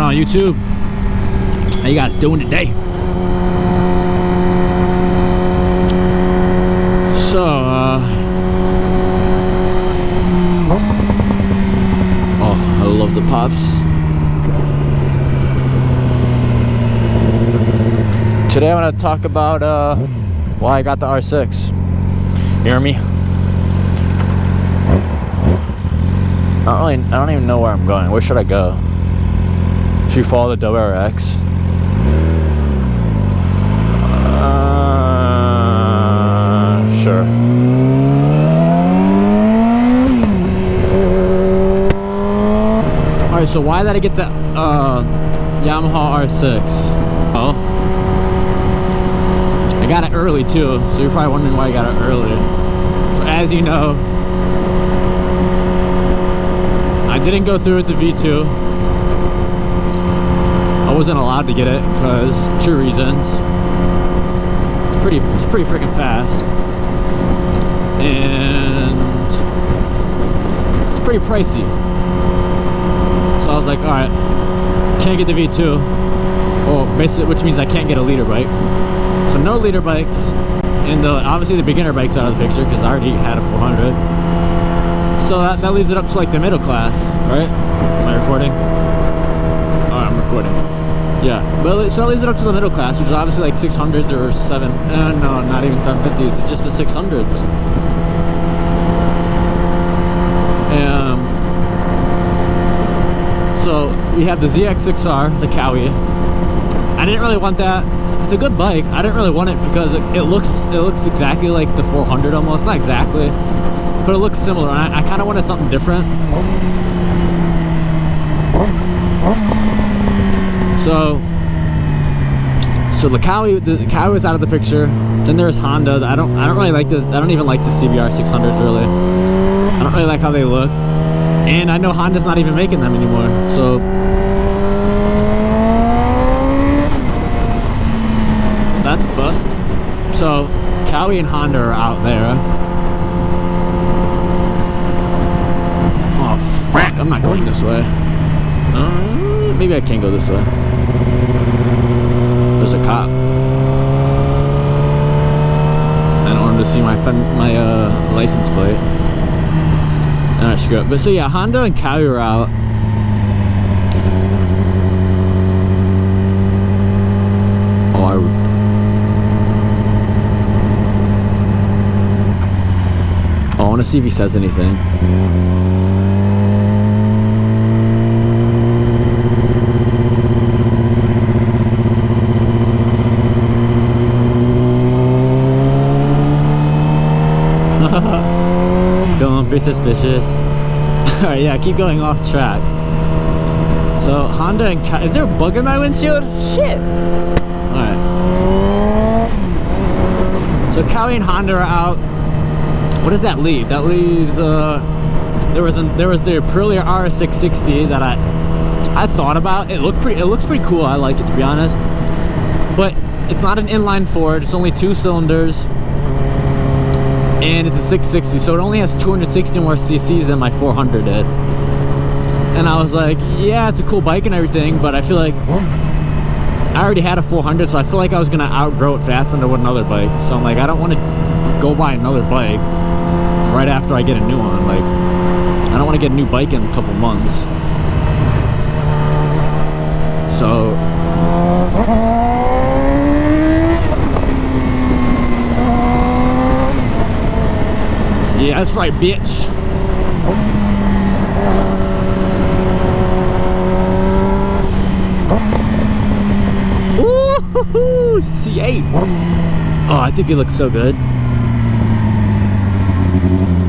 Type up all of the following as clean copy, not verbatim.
on YouTube? How you guys doing today? So, oh, I love the pops. Today I want to talk about why I got the R6. You hear me? I don't even know where I'm going. Where should I go? Should we follow the WRX? Sure. Alright, so why did I get the Yamaha R6? Oh, I got it early too, so you're probably wondering why I got it early. So as you know, I didn't go through with the V2. I wasn't allowed to get it because two reasons. It's pretty freaking fast, and it's pretty pricey. So I was like, all right, can't get the V2. Well, basically, which means I can't get a leader bike. So no leader bikes, and obviously the beginner bike's out of the picture because I already had a 400. So that leaves it up to like the middle class, right? Am I recording? Oh, I'm recording. Yeah, but so that leaves it up to the middle class, which is obviously like 600s or no, not even 750s. It's just the 600s. So we have the ZX6R, the Cowie. I didn't really want that. It's a good bike. I didn't really want it because it looks exactly like the 400 almost, not exactly, but it looks similar. I kind of wanted something different. So the Cowie was out of the picture. Then there's Honda. I don't really like this. I don't even like the CBR 600s really. I don't really like how they look. And I know Honda's not even making them anymore. So that's a bust. So Cowie and Honda are out there. Oh fuck! I'm not going this way. Maybe I can go this way. There's a cop. I don't want him to see my license plate. Alright, screw it. But so yeah, Honda and Cowie are out. I want to see if he says anything. Don't be suspicious. Alright, yeah, keep going off track. So Honda and Cowie, is there a bug in my windshield? Shit. Alright. So Cowie and Honda are out. What does that leave? That leaves there was the Aprilia RS660 that I thought about. It looks pretty cool. I like it, to be honest. But it's not an inline Ford. It's only 2 cylinders. And it's a 660, so it only has 260 more cc's than my 400 did. And I was like, yeah, it's a cool bike and everything, but I feel like I already had a 400, so I feel like I was gonna outgrow it faster than another bike. So I'm like, I don't want to go buy another bike right after I get a new one. Like, I don't want to get a new bike in a couple months. So yeah, that's right, bitch. Ooh, C8. Oh, I think it looks so good.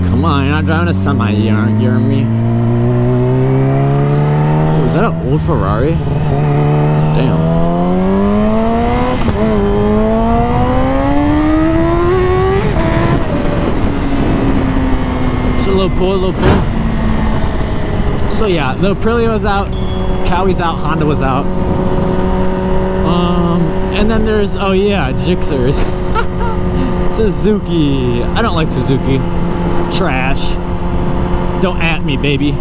Come on, you're not driving a semi, you hear me? Oh, is that an old Ferrari? Damn. Low pull. So yeah, the Aprilia was out, Cowie's out, Honda was out. And then there's, oh yeah, Gixxers. Suzuki. I don't like Suzuki. Trash. Don't at me, baby.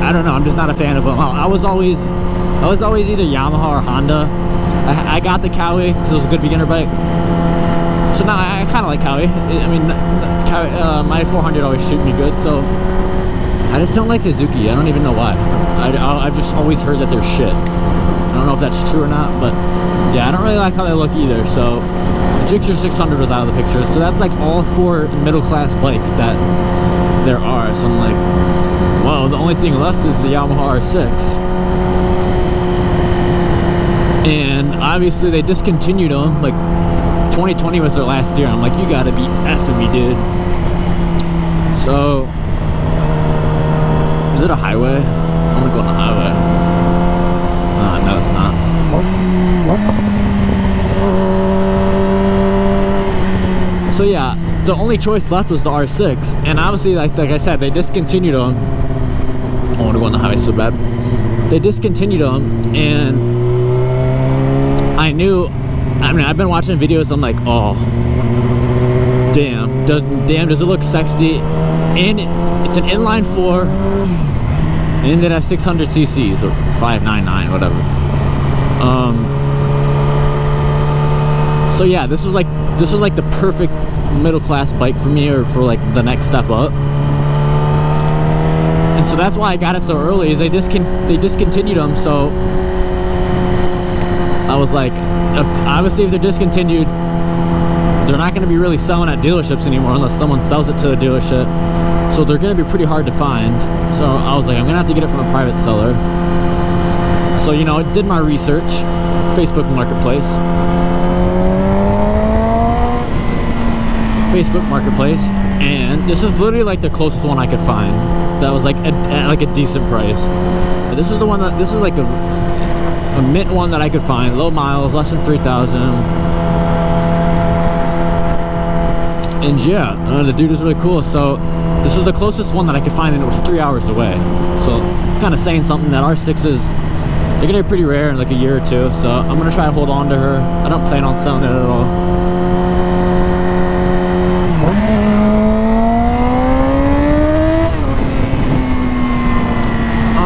I don't know, I'm just not a fan of them. I was always I was always either Yamaha or Honda. I got the Cowie because it was a good beginner bike. So now I kind of like Cowie. I mean, my 400 always shoot me good, so I just don't like Suzuki. I don't even know why. I've just always heard that they're shit. I don't know if that's true or not, but yeah, I don't really like how they look either. So the Gixxer 600 was out of the picture. So that's like all 4 middle-class bikes that there are. So I'm like, well, the only thing left is the Yamaha R6. And obviously they discontinued them. Like 2020 was their last year. I'm like, you gotta be effing me, dude. So is it a highway? I'm gonna go on the highway. No, it's not. So yeah, the only choice left was the R6, and obviously, like I said, they discontinued them. I want to go on the highway so bad. They discontinued them, and I mean, I've been watching videos. I'm like, oh, damn, does it look sexy? And it's an inline 4. And it has 600 cc's or 599, whatever. So yeah, this was like the perfect middle class bike for me, or for like the next step up. And so that's why I got it so early. Is they discontinued them. So I was like, obviously if they're discontinued, they're not going to be really selling at dealerships anymore unless someone sells it to a dealership. So they're going to be pretty hard to find. So I was like, I'm going to have to get it from a private seller. So, you know, I did my research. Facebook Marketplace. And this is literally like the closest one I could find. That was like at like a decent price. This is the one that, this is like a mint one that I could find. Low miles, less than 3,000. And yeah, the dude was really cool. So this was the closest one that I could find, and it was 3 hours away. So it's kind of saying something that R6s, they're gonna be pretty rare in like a year or two. So I'm gonna try to hold on to her. I don't plan on selling it at all.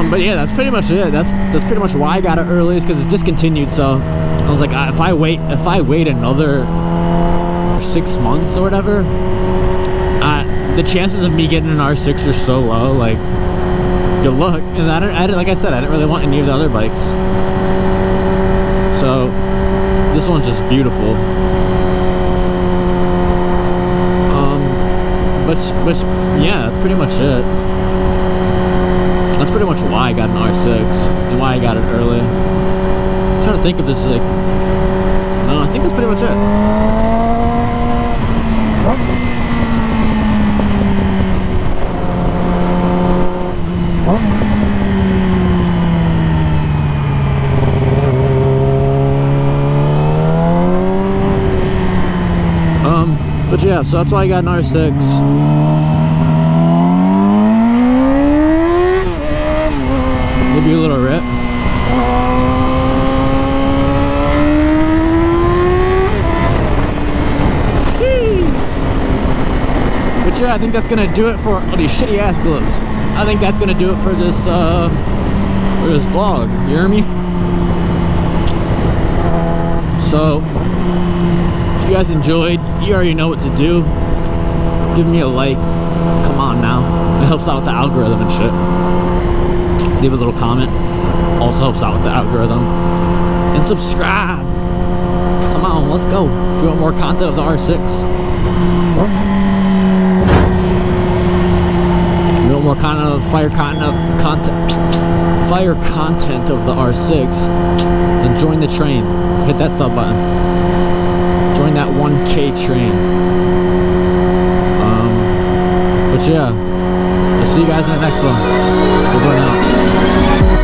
But yeah, that's pretty much it. That's pretty much why I got it early, is because it's discontinued. So I was like, if I wait another 6 months or whatever, the chances of me getting an R6 are so low. Like, good luck. And like I said, I didn't really want any of the other bikes. So this one's just beautiful. But yeah, that's pretty much it. That's pretty much why I got an R6 and why I got it early. I'm trying to think of this, like, no, I think that's pretty much it. But yeah, so that's why I got an R6. Maybe a little rip. But yeah, I think that's gonna do it for these shitty ass gloves. I think that's gonna do it for this vlog. You hear me? So if you guys enjoyed, you already know what to do. Give me a like. Come on now. It helps out with the algorithm and shit. Leave a little comment. Also helps out with the algorithm. And subscribe. Come on, let's go. If you want more content of the R6. If you want more content of fire content of the R6, then join the train. Hit that sub button. Join that 1K train. But yeah, I'll see you guys in the next one. Over and out.